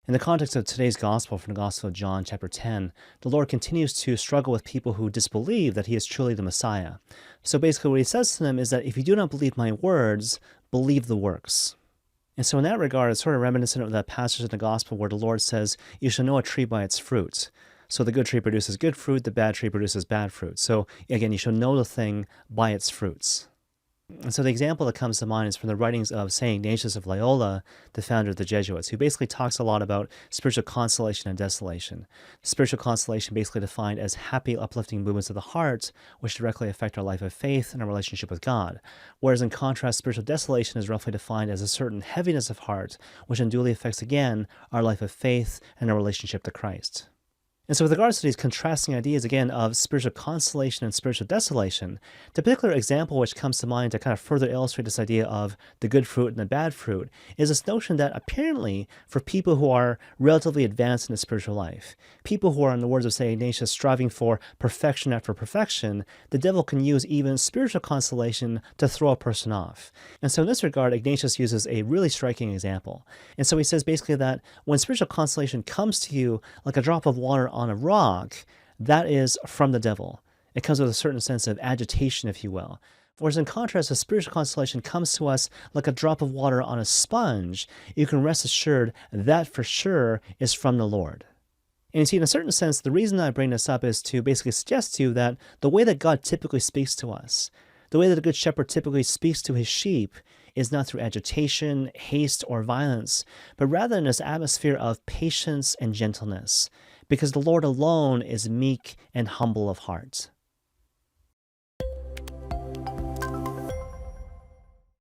In the context of today's gospel from the Gospel of John, chapter 10, the Lord continues to struggle with people who disbelieve that he is truly the Messiah. So basically what he says to them is that if you do not believe my words, believe the works. And so in that regard, it's sort of reminiscent of that passage in the gospel where the Lord says, you shall know a tree by its fruit. So the good tree produces good fruit, the bad tree produces bad fruit. So again, you shall know the thing by its fruits. And so the example that comes to mind is from the writings of St. Ignatius of Loyola, the founder of the Jesuits, who basically talks a lot about spiritual consolation and desolation. Spiritual consolation basically defined as happy, uplifting movements of the heart, which directly affect our life of faith and our relationship with God. Whereas in contrast, spiritual desolation is roughly defined as a certain heaviness of heart, which unduly affects, again, our life of faith and our relationship to Christ. And so with regards to these contrasting ideas, again, of spiritual consolation and spiritual desolation, the particular example which comes to mind to kind of further illustrate this idea of the good fruit and the bad fruit is this notion that apparently for people who are relatively advanced in the spiritual life, people who are, in the words of St. Ignatius, striving for perfection after perfection, the devil can use even spiritual consolation to throw a person off. And so in this regard, Ignatius uses a really striking example. And so he says basically that when spiritual consolation comes to you like a drop of water on a rock, that is from the devil. It comes with a certain sense of agitation, if you will. Whereas in contrast, a spiritual consolation comes to us like a drop of water on a sponge. You can rest assured that for sure is from the Lord. And you see, in a certain sense, the reason I bring this up is to basically suggest to you that the way that God typically speaks to us, the way that a good shepherd typically speaks to his sheep, is not through agitation, haste, or violence, but rather in this atmosphere of patience and gentleness, because the Lord alone is meek and humble of heart.